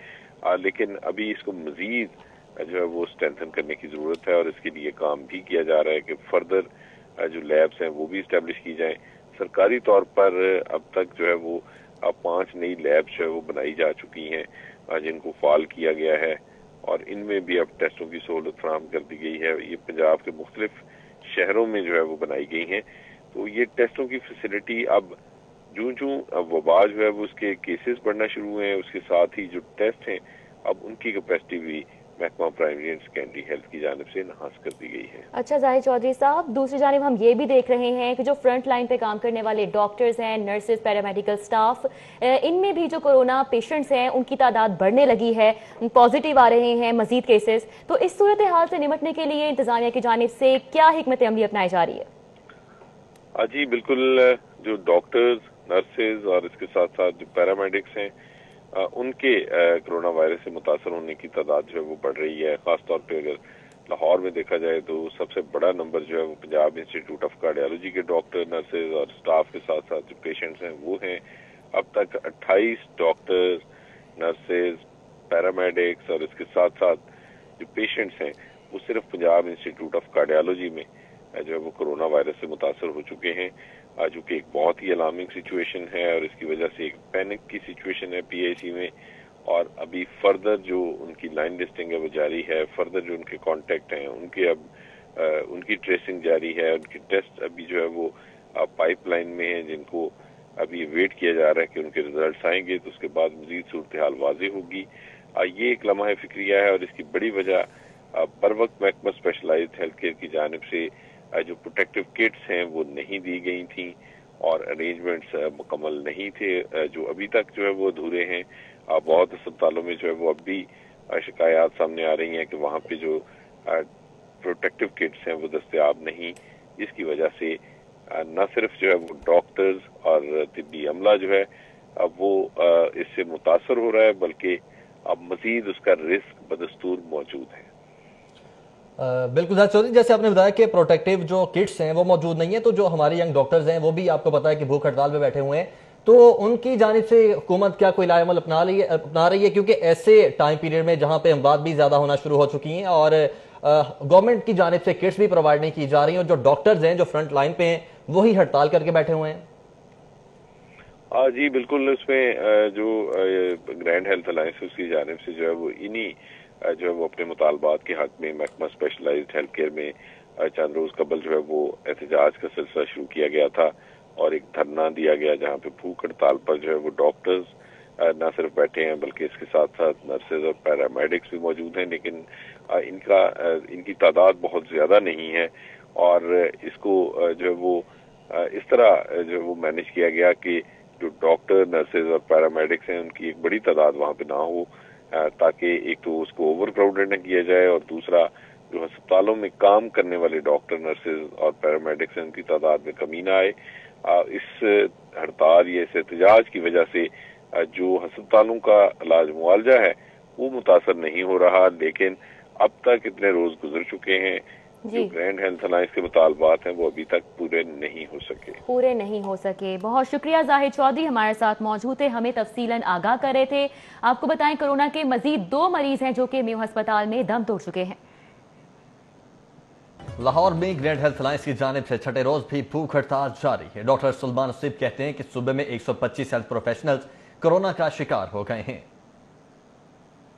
लेकिन अभी इसको मजीद जो है वो स्ट्रेंथन करने की जरूरत है और इसके लिए काम भी किया जा रहा है कि फर्दर जो लैब्स हैं वो भी इस्टेब्लिश की जाएं। सरकारी तौर पर अब तक जो है वो 5 नई लैब्स जो है वो बनाई जा चुकी हैं जिनको फाल किया गया है और इनमें भी अब टेस्टों की सहूलत फराहम कर दी गई है। ये पंजाब के मुख्तलिफ शहरों में जो है वो बनाई गई हैं। तो ये टेस्टों की फैसिलिटी अब जूं वबा जो है वो उसके केसेस बढ़ना शुरू हुए हैं, उसके साथ ही जो टेस्ट हैं अब उनकी कैपेसिटी भी महकमा प्राइमरी एंड सेकेंडरी हेल्थ की जानिब से नहास कर दी गई है। अच्छा जाहिर चौधरी साहब, दूसरी जानिब हम ये भी देख रहे हैं कि जो फ्रंट लाइन पे काम करने वाले डॉक्टर्स हैं, नर्सेज, पैरामेडिकल स्टाफ, इनमें भी जो कोरोना पेशेंट्स हैं उनकी तादाद बढ़ने लगी है, पॉजिटिव आ रहे हैं मजीद केसेस। तो इस सूरत हाल से निपटने के लिए इंतजामिया की जानिब से क्या हिकमत अमली अपनाई जा रही है? जी बिल्कुल, जो डॉक्टर्स, नर्सेज और इसके साथ साथ जो पैरामेडिक्स हैं उनके कोरोना वायरस से मुतासर होने की तादाद जो है वो बढ़ रही है। खासतौर पे अगर लाहौर में देखा जाए तो सबसे बड़ा नंबर जो है वो पंजाब इंस्टीट्यूट ऑफ कार्डियोलॉजी के डॉक्टर, नर्सेज और स्टाफ के साथ साथ जो पेशेंट्स हैं वो हैं। अब तक 28 डॉक्टर्स, नर्सेज, पैरामेडिक्स और इसके साथ साथ जो पेशेंट्स हैं वो सिर्फ पंजाब इंस्टीट्यूट ऑफ कार्डियोलॉजी में जो है वो कोरोना वायरस से मुतासर हो चुके हैं, जो कि एक बहुत ही अलार्मिंग सिचुएशन है और इसकी वजह से एक पैनिक की सिचुएशन है पीआईसी में। और अभी फर्दर जो उनकी लाइन लिस्टिंग है वो जारी है, फर्दर जो उनके कॉन्टेक्ट हैं उनके अब उनकी ट्रेसिंग जारी है, उनकी टेस्ट अभी जो है वो पाइपलाइन में है जिनको अभी वेट किया जा रहा है कि उनके रिजल्ट आएंगे तो उसके बाद मजीद सूरत हाल वाज़ेह होगी। ये एक लम्हा फिक्रिया है और इसकी बड़ी वजह बर वक्त महकमा स्पेशलाइज्ड हेल्थ केयर की जानिब से जो प्रोटेक्टिव किट्स हैं वो नहीं दी गई थी और अरेंजमेंट्स मुकम्मल नहीं थे जो अभी तक जो है वो अधूरे हैं। बहुत अस्पतालों में जो है वो अब भी शिकायत सामने आ रही हैं कि वहाँ पे जो प्रोटेक्टिव किट्स हैं वो दस्तयाब नहीं, जिसकी वजह से न सिर्फ जो है वो डॉक्टर्स और तिब्बी अमला जो है अब वो इससे मुतासर हो रहा है बल्कि अब मजीद उसका रिस्क बदस्तूर मौजूद है। बिल्कुल चौधरी, जैसे आपने बताया कि प्रोटेक्टिव जो किट्स हैं वो मौजूद नहीं है, तो जो हमारे यंग डॉक्टर्स हैं वो भी आपको पता है कि भूख हड़ताल पे बैठे हुए हैं, तो उनकी जानिब से हुकूमत क्या कोई लाएमल अपना रही है? क्योंकि ऐसे टाइम पीरियड में जहां पे अमवात भी ज्यादा होना शुरू हो चुकी हैं और गवर्नमेंट की जानिब से किट्स भी प्रोवाइड नहीं की जा रही हैं और जो डॉक्टर्स हैं जो फ्रंट लाइन पे हैं वही हड़ताल करके बैठे हुए हैं। जी बिल्कुल, उसमें जो ग्रैंड हेल्थ अलायंस उसकी जानिब से जो है वो इन्हीं जो है वो अपने मुतालबात के हक में महकमा स्पेशलाइज्ड हेल्थ केयर में चंद रोज कबल जो है वो एहतजाज का सिलसिला शुरू किया गया था और एक धरना दिया गया जहाँ पे भूख हड़ताल पर जो है वो डॉक्टर्स न सिर्फ बैठे हैं बल्कि इसके साथ साथ नर्सेज और पैरामेडिक्स भी मौजूद हैं, लेकिन इनकी तादाद बहुत ज्यादा नहीं है और इसको जो है वो इस तरह जो है वो मैनेज किया गया कि जो डॉक्टर नर्सेज और पैरामेडिक्स हैं उनकी एक बड़ी तादाद वहाँ पे ना हो, ताकि एक तो उसको ओवर क्राउडेड न किया जाए और दूसरा जो अस्पतालों में काम करने वाले डॉक्टर नर्सेज और पैरामेडिक्स हैं उनकी तादाद में कमी ना आए। इस हड़ताल या इस एहतजाज की वजह से जो अस्पतालों का इलाज मुआवजा है वो मुतासर नहीं हो रहा, लेकिन अब तक इतने रोज गुजर चुके हैं, जो ग्रैंड हेल्थ अलायंस के मुतालबात हैं वो अभी तक पूरे नहीं हो सके। बहुत शुक्रिया जाहिद चौधरी हमारे साथ मौजूद थे, हमें तफसीलन आगाह कर रहे थे। आपको बताएं कोरोना के मजीद 2 मरीज हैं जो कि मेयो अस्पताल में दम तोड़ चुके हैं। लाहौर में ग्रैंड हेल्थ अलायंस की जानिब से छठे रोज भी भूख हड़ताल जारी है। डॉक्टर सुल्तान नसीब कहते हैं कि सूबे में 125 हेल्थ प्रोफेशनल्स कोरोना का शिकार हो गए हैं।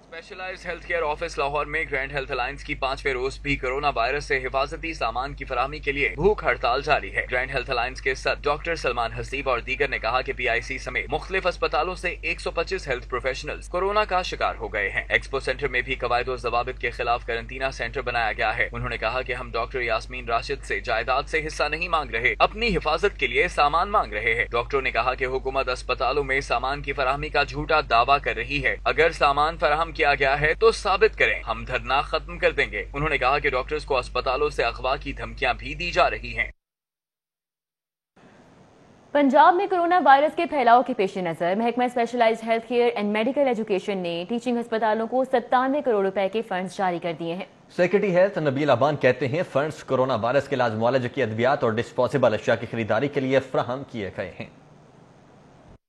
Specialized health care office Lahore में ग्रैंड हेल्थ अलायंस की 5वें रोज भी कोरोना वायरस से हिफाजती सामान की फराहमी के लिए भूख हड़ताल जारी है। ग्रैंड हेल्थ अलायंस के सदर डॉक्टर सलमान हसीब और दीगर ने कहा कि PIC समेत मुख्तलिफ अस्पतालों से 125 हेल्थ प्रोफेशनल्स कोरोना का शिकार हो गए हैं। एक्सपो सेंटर में भी कवायद और ज़वाबित के खिलाफ करंटीना सेंटर बनाया गया है। उन्होंने कहा कि हम डॉक्टर यास्मीन राशिद से जायदाद से हिस्सा नहीं मांग रहे, अपनी हिफाजत के लिए सामान मांग रहे हैं। डॉक्टरों ने कहा कि हुकूमत अस्पतालों में सामान की फराहमी का झूठा दावा कर रही है। अगर सामान फराहम किया गया है तो साबित करें, हम धरना खत्म कर देंगे। उन्होंने कहा कि डॉक्टर्स को अस्पतालों से अगवा की धमकियां भी दी जा रही हैं। पंजाब में कोरोना वायरस के फैलाव के पेश नजर महकमा specialized health care and medical education ने टीचिंग अस्पतालों को 97 करोड़ रुपए के फंड्स जारी कर दिए हैं। सेक्रेटरी हेल्थ नबील अबान कहते हैं फंड्स कोरोना वायरस के इलाज मुआलजे की अद्वियात और डिस्पोजेबल अशिया की खरीदारी के लिए फराहम किए गए हैं।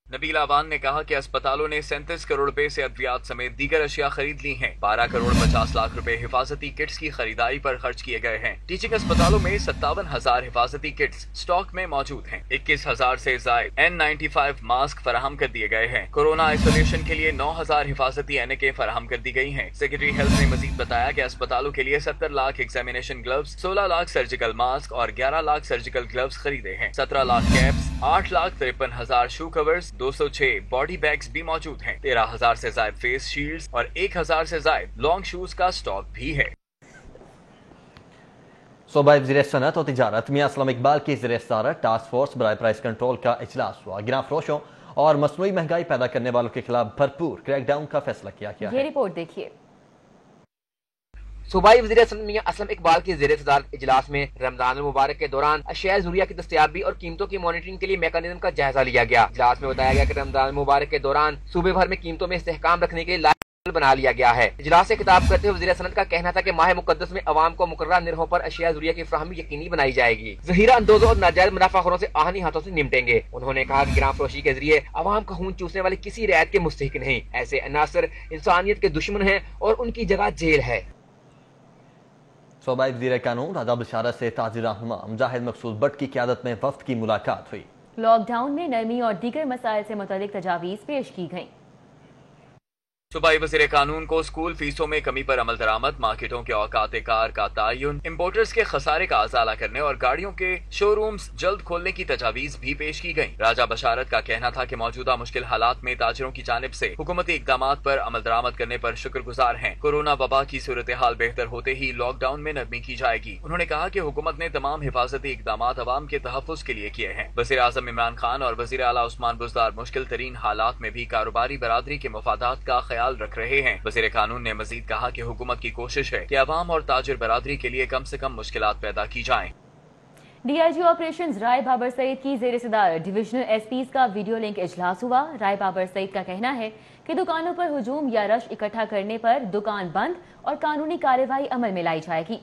नबील आवान ने कहा कि अस्पतालों ने 37 करोड़ रुपए से अद्वियात समेत दीगर अशिया खरीद ली हैं। 12 करोड़ 50 लाख रुपए हिफाजती किट्स की खरीदारी पर खर्च किए गए हैं। टीचिंग अस्पतालों में 57,000 हिफाजती किट्स स्टॉक में मौजूद हैं। 21,000 से जायद N95 मास्क फराहम कर दिए गए हैं। कोरोना आइसोलेशन के लिए 9,000 हिफाजती एनके फराहम कर दी गई हैं। सेक्रेटरी हेल्थ ने मजीद बताया कि अस्पतालों के लिए 70 lakh examination gloves, 16 lakh surgical mask और 11 लाख सर्जिकल ग्लव्स खरीदे हैं। 17 लाख कैप्स, 8,53,000 शू कवर्स, 206 बॉडी बैग्स भी मौजूद हैं। 13,000 से ज्यादा फेस शील्ड्स और 1,000 से ज्यादा लॉन्ग शूज का स्टॉक भी है। सूबाई वज़ीर सनअत और तिजारत मियां असलम इकबाल की ज़ेर सदारत टास्क फोर्स बराए प्राइस कंट्रोल का इजलास हुआ। गिरां फरोशों और मसनूई महंगाई पैदा करने वालों के खिलाफ भरपूर क्रैकडाउन का फैसला किया गया है। ये रिपोर्ट देखिए। सूबाई वज़ीर मियां असलम इकबाल की ज़ेर सदारत इजलास में रमजान मुबारक के दौरान अशिया ज़रूरिया की दस्तयाबी और कीमतों की मॉनिटरिंग के लिए मैकेनिज्म का जायजा लिया गया। इजलास में बताया गया कि रमजान मुबारक के दौरान सूबे भर में कीमतों में इस्तेहकाम रखने के लिए बना लिया गया है। इजलास से खिताब करते हुए वज़ीर सनअत का कहना था कि माह मुकद्दस में अवाम को मुकर्रर निरहों पर अशिया ज़रूरिया की फराहमी यकीनी बनाई जाएगी। ज़हीरा अंदोजों और नाजायज मुनाफाखोरों से आहनी हाथों से निपटेंगे। उन्होंने कहा कि गिरां फरोशी के जरिए अवाम का खून चूसने वाले किसी रियायत के मुस्तहिक नहीं। ऐसे अनासर इंसानियत के दुश्मन है और उनकी जगह जेल है। सूबाई वज़ीर कानून राजा बशारत से ताजिर रहनुमा मुजाहिद मकसूद भट्ट की क़यादत में वफ्द की मुलाकात हुई। लॉकडाउन में नरमी और दीगर मसाइल से मुतालिक तजावीज़ पेश की गईं। सूबाई वज़ीर कानून को स्कूल फीसों में कमी पर अमल दरामद, मार्केटों के औकात कार का तयन, इम्पोर्टर्स के खसारे का अजाला करने और गाड़ियों के शोरूम्स जल्द खोलने की तजावीज़ भी पेश की गयी। राजा बशारत का कहना था कि मौजूदा मुश्किल हालात में ताजिरों की जानिब से हुकूमती इकदामात पर अमल दरामद करने पर शुक्रगुजार हैं। कोरोना वबा की सूरत हाल बेहतर होते ही लॉकडाउन में नरमी की जाएगी। उन्होंने कहा कि हुकूमत ने तमाम हिफाजती इकदामात अवाम के तहफ़्फ़ुज़ के लिए किए हैं। वज़ीर आज़म इमरान खान और वज़ीर आला उस्मान बुज़दार मुश्किल तरीन हालात में भी कारोबारी बरादरी के मफादात का ख्याल रख रहे हैं। वज़ीर कानून ने मजीद कहा कि हुकूमत की कोशिश है कि अवाम और ताजिर बरादरी के लिए कम से कम मुश्किलात पैदा की जाएं। DIG ऑपरेशंस राय बाबर सईद की ज़ेर सदारत डिविजनल SPs का वीडियो लिंक इजलास हुआ। राय बाबर सईद का कहना है कि दुकानों पर हुजूम या रश इकट्ठा करने पर दुकान बंद और कानूनी कार्रवाई अमल में लाई जाएगी।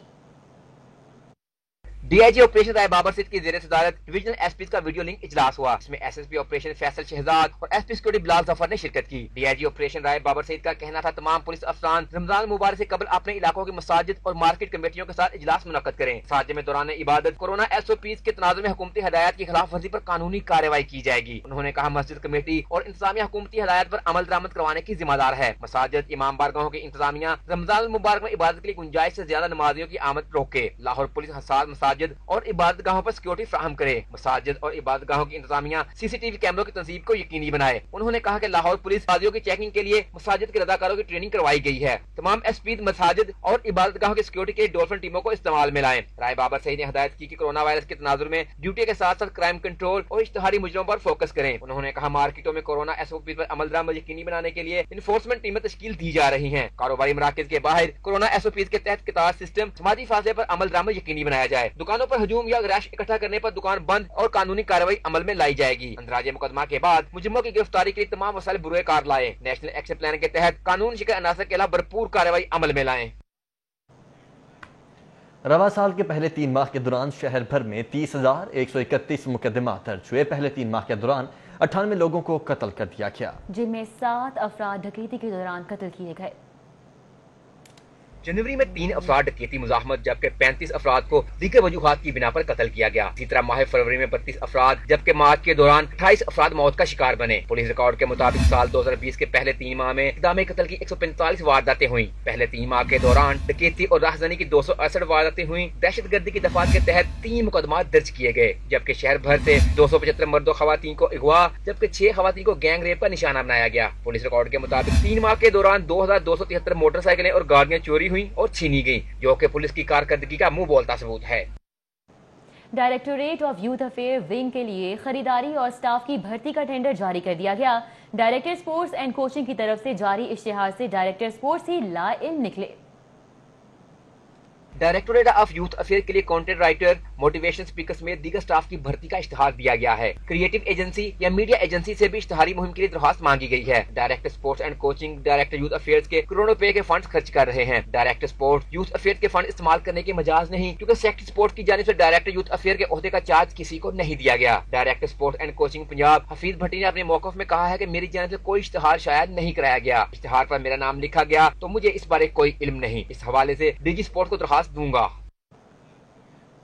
DIG ऑपरेशन राय बाबर सईद की ज़ेर सदारत डिविजनल SPs का वीडियो लिंक इजलास हुआ। इसमें SSP ऑपरेशन फैसल शहजाद और SP सिक्योरिटी बिलाल जफर ने शिरकत की। DIG ऑपरेशन राय बाबर सईद का कहना था तमाम पुलिस अफसरान रमजान मुबारक से कबल अपने इलाकों की मसाजिद और मार्केट कमेटियों के साथ इजलास मुनक्कद करें। साथ में दौरान इबादत कोरोना SOPs के तनाजुर में हुकूमती हदायत की खिलाफ वर्जी पर कानूनी कार्रवाई की जाएगी। उन्होंने कहा मस्जिद कमेटी और इंतजामिया हुकूमती हदायत पर अमल दरामद करवाने की जिम्मेदार है। मसाजिद इमाम बारगाहों की इंतजामिया रमजान मुबारक में इबादत के लिए गुंजाइश से ज्यादा नमाजियों की आमद रोके। लाहौर पुलिस हसास मसाजिद मसाजिद और इबादत गाहों पर सिक्योरिटी फराहम करे। मसाजिद और इबादत गाहों की इंतजामिया CCTV कैमरों की तंसीब को यकीनी बनाए। उन्होंने कहा कि लाहौर पुलिस कादियों की चेकिंग के लिए मसाजिद के रजाकारों की ट्रेनिंग करवाई गई है। तमाम SP मसाजिद और इबादत गाहों की सिक्योरिटी के डॉल्फिन टीमों को इस्तेमाल में लाएं। राय बाबर सईद ने हदायत की कि कोरोना वायरस के तनाजुर में ड्यूटी के साथ साथ क्राइम कंट्रोल और इश्तिहारी मुजरिमों पर फोकस करें। उन्होंने कहा मार्केटों में कोरोना SOP पर अमल दरामद यकीनी बनाने के लिए इन्फोर्समेंट टीमें तश्कील दी जा रही हैं। कारोबारी मराकज के बाहर कोरोना SOP के तहत कतार सिस्टम, समाजी फासले पर अमल दरामद यकीनी बनाया जाए। दुकानों पर हजूम या रैश इकट्ठा करने पर दुकान बंद और कानूनी कार्रवाई अमल में लाई जाएगी। अंदराज मुकदमा के बाद मुजरिमों की गिरफ्तारी के लिए तमाम वसाइल बुरे कार लाए। नेशनल एक्शन प्लान के तहत कानून शिकन अनासर के अलावा भरपूर कार्रवाई अमल में लाएं। रवा साल के पहले 3 माह के दौरान शहर भर में 30,131 मुकदमा दर्ज हुए। पहले 3 माह के दौरान 98 लोगों को कत्ल कर दिया गया, जिनमें 7 अफराद डकैती के दौरान कत्ल किए गए। जनवरी में 3 अफराद डकैती मुजाहमत जबकि 35 अफराद को दीगर वजूहात की बिना पर कत्ल किया गया। इसी तरह माह फरवरी में 32 अफराद जबकि मार्च के दौरान 28 अफराद मौत का शिकार बने। पुलिस रिकॉर्ड के मुताबिक साल 2020 के पहले 3 माह में इक़दाम कत्ल की 145 वारदातें हुई। पहले 3 माह के दौरान डकैती और राहज़नी की 268 वारदातें हुई। दहशत गर्दी की दफात के तहत 3 मुकदमा दर्ज किए गए, जबकि शहर भर से 275 मर्द और खवातीन को अगवा जबकि 6 खवातीन को गैंग रेप का निशाना बनाया गया। पुलिस रिकॉर्ड के मुताबिक 3 माह के दौरान 2273 मोटरसाइकिलें और गाड़ियां चोरी हुई और छीनी गई, जो कि पुलिस की कारकर्दगी का मुंह बोलता सबूत है। Directorate of youth affair wing के लिए खरीदारी और स्टाफ की भर्ती का टेंडर जारी कर दिया गया। डायरेक्टर स्पोर्ट्स एंड कोचिंग की तरफ से जारी इश्तिहार से डायरेक्टर स्पोर्ट्स ही लाइल निकले। डायरेक्टोरेट ऑफ यूथ अफेयर के लिए कंटेंट राइटर, मोटिवेशन स्पीकर समेत दीगर स्टाफ की भर्ती का इश्तिहार दिया गया है। क्रिएटिव एजेंसी या मीडिया एजेंसी से भी इश्तिहारी मुहिम के लिए दरख्वास्त मांगी गई है। Director sports and coaching director youth affairs के करोड़ों रुपए के फंड खर्च कर रहे हैं। डायरेक्टर स्पोर्ट्स यूथ अफेयर के फंड इस्तेमाल करने की मजाज नहीं, क्योंकि सेक्रेटरी स्पोर्ट्स की जानिब से डायरेक्टर यूथ अफेयर के ओहदे का चार्ज किसी को नहीं दिया गया। Director sports and coaching Punjab Hafeez Bhatti ने अपने मौकफ में कहा है कि मेरी जानिब से कोई इश्तिहार शायद नहीं कराया गया। इश्तिहार पर मेरा नाम लिखा गया तो मुझे इस बारे कोई इल्म नहीं। इस हवाले से डीजी स्पोर्ट्स को दरख्वास्त दूंगा।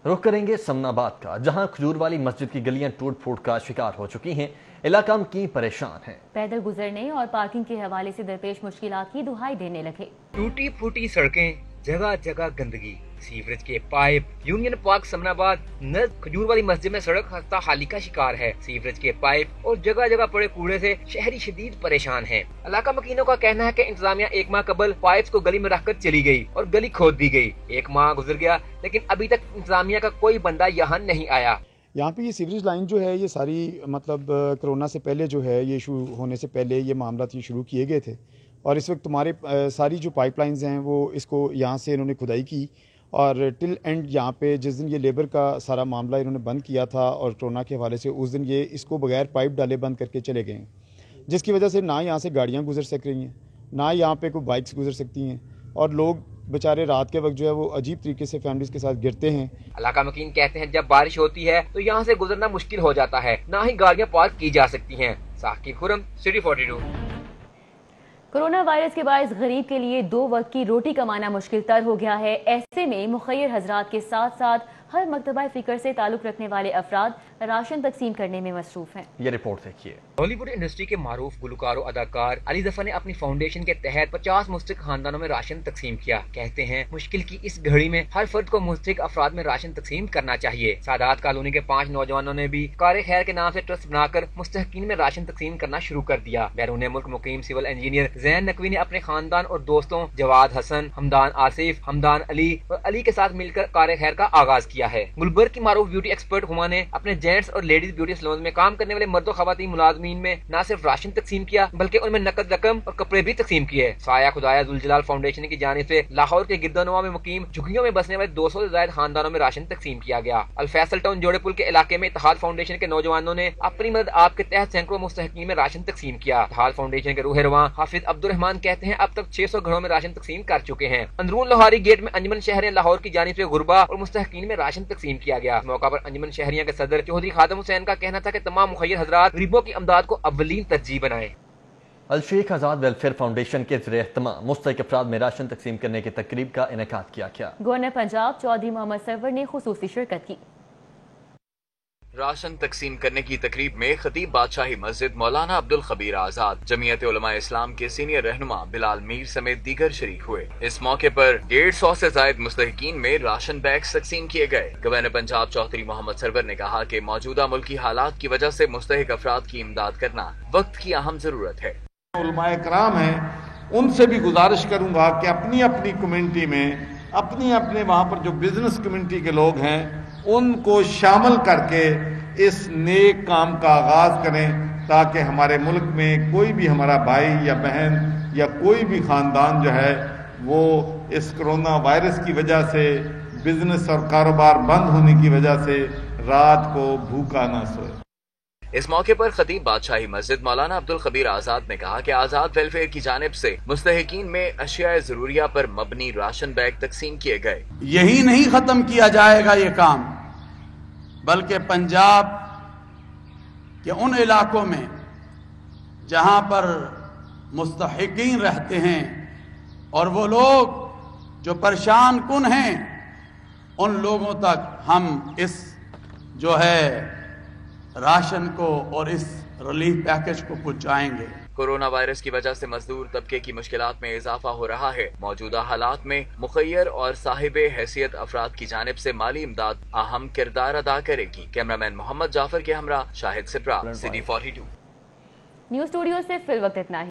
रुख करेंगे समनाबाद का, जहां खजूर वाली मस्जिद की गलियां टूट फूट का शिकार हो चुकी हैं। इलाका की परेशान है। पैदल गुजरने और पार्किंग के हवाले से दरपेश मुश्किलात की दुहाई देने लगे। टूटी फूटी सड़कें, जगह जगह गंदगी, सीवरेज के पाइप। यूनियन पार्क समनाबाद नज़दीक खजूर वाली मस्जिद में सड़क खस्ता हाली का शिकार है। सीवरेज के पाइप और जगह जगह पड़े कूड़े से शहरी शदीद परेशान हैं। इलाका मकीनों का कहना है कि इंतजामिया 1 माह कबल पाइप्स को गली में रखकर चली गई और गली खोद दी गई। 1 माह गुजर गया लेकिन अभी तक इंतजामिया का कोई बंदा यहाँ नहीं आया। यहाँ पे ये सीवरेज लाइन जो है ये सारी मतलब कोरोना से पहले जो है ये इशू होने से पहले ये मामला ये शुरू किए गए थे और इस वक्त तुम्हारे सारी जो पाइपलाइंस हैं वो इसको यहाँ से इन्होंने खुदाई की और टिल एंड यहाँ पे जिस दिन ये लेबर का सारा मामला इन्होंने बंद किया था और कोरोना के हवाले से उस दिन ये इसको बगैर पाइप डाले बंद करके चले गए, जिसकी वजह से ना यहाँ से गाड़ियाँ गुजर सक रही हैं, ना यहाँ पे कोई बाइक्स गुजर सकती हैं और लोग बेचारे रात के वक्त जो है वो अजीब तरीके से फैमिलीज के साथ गिरते हैं। इलाका मकीन कहते हैं जब बारिश होती है तो यहाँ से गुजरना मुश्किल हो जाता है, ना ही गाड़ियाँ पार्क की जा सकती हैं। Saqib Khurram, city 42। Corona virus के बायस गरीब के लिए 2 वक्त की रोटी कमाना मुश्किल तर हो गया है। ऐसे में मुखय्यर हजरात के साथ साथ हर मकतबा फिक्र से ताल्लुक रखने वाले अफराद राशन तकसीम करने में मसरूफ हैं। ये रिपोर्ट देखिए। बॉलीवुड इंडस्ट्री के मारूफ गुलकार और अदाकार अली जफर ने अपनी फाउंडेशन के तहत 50 मुस्तहिक खानदानों में राशन तकसीम किया। कहते हैं मुश्किल की इस घड़ी में हर फर्द को मुस्तहिक अफराद में राशन तकसीम करना चाहिए। सादात कॉलोनी के 5 नौजवानों ने भी कार खैर के नाम से ट्रस्ट बनाकर मुस्तहिकीन में राशन तकसीम करना शुरू कर दिया। बैरून मुल्क मुकीम सिविल इंजीनियर जैन नकवी ने अपने खानदान और दोस्तों जवाद हसन, हमदान आसिफ, हमदान अली और अली के साथ मिलकर कार खैर का आगाज किया है। गुलबर्ग की मारूफ ब्यूटी एक्सपर्ट हुमा ने अपने जेंट्स और लेडीज ब्यूटी सैलून में काम करने वाले मर्दों खवातीन मुलाजमीन में न सिर्फ राशन तकसीम किया बल्कि उनमें नकद रकम और कपड़े भी तकसीम किए। साया खुदाया जुलजलाल फाउंडेशन की जानिब से लाहौर के गिरदोनवा में मुकीम झुग्गियों में बसने वाले 200 से ज्यादा खानदानों में राशन तकसीम किया गया। अल-फैसल टाउन जोड़ेपुल के इलाके में इत्तेहाद फाउंडेशन के नौजवानों ने अपनी मदद आपके तहत सैकड़ों मुस्तहिकीन में राशन तकसीम किया। इत्तेहाद फाउंडेशन के रूह रवां हाफिज अब्दुल रहमान कहते हैं अब तक 600 घरों में राशन तकसीम कर चुके हैं। अंदरून लोहारी गेट में अंजुमन शहरिया लाहौर की जानिब से गुरबा और मुस्तहिकीन में राशन तकसीम किया गया। मौका पर अंजुमन शहरिया के सदर चौधरी खादम हुसैन का कहना था कि तमाम मुखय्यर हजरात गरीबों की अमदाद को अव्वलीन तरजीह बनाएं। अल शेख आजाद वेलफेयर फाउंडेशन के ज़रिए इख्तिमाम मुस्तहिक अफराद में राशन तकसीम करने की तकरीब का इनेकाद किया गया। गवर्नर पंजाब चौधरी मोहम्मद सरवर ने खुसूसी शिरकत की। राशन तकसीम करने की तकरीब में खतीब बादशाही मस्जिद मौलाना अब्दुल खबीर आजाद, जमीयत उलमा इस्लाम के सीनियर रहनुमा बिलाल मीर समेत दीगर शरीक हुए। इस मौके पर 150 से जायद मुस्तहिकीन में राशन बैग तकसीम किए गए। गवर्नर पंजाब चौधरी मोहम्मद सरवर ने कहा कि मौजूदा मुल्की हालात की वजह से मुस्तहिक अफराद की इमदाद करना वक्त की अहम जरूरत है। उलमाए कराम हैं, उनसे भी गुजारिश करूंगा कि अपनी अपनी कम्युनिटी में अपने वहाँ पर जो बिजनेस कम्युनिटी के लोग हैं उनको शामिल करके इस नेक काम का आगाज करें, ताकि हमारे मुल्क में कोई भी हमारा भाई या बहन या कोई भी खानदान जो है वो इस कोरोना वायरस की वजह से बिजनेस और कारोबार बंद होने की वजह से रात को भूखा ना सोए। इस मौके पर खतीब बादशाही मस्जिद मौलाना अब्दुल खबीर आजाद ने कहा कि आजाद वेलफेयर की जानिब से मुस्तहिकीन में अशियाए जरूरिया पर मबनी राशन बैग तकसीम किए गए। यही नहीं खत्म किया जाएगा ये काम, बल्कि पंजाब के उन इलाकों में जहां पर मुस्तहिकीन रहते हैं और वो लोग जो परेशान कुन हैं, उन लोगों तक हम इस जो है राशन को और इस रिलीफ पैकेज को पहुंचाएंगे। कोरोना वायरस की वजह से मजदूर तबके की मुश्किलात में इजाफा हो रहा है। मौजूदा हालात में मुखय्यर और साहिबे हैसियत अफराद की जानिब से माली इमदाद अहम किरदार अदा करेगी। कैमरामैन मोहम्मद जाफर के हमरा Shahid Shipra, CD42 news studio से फिल वक्त इतना ही।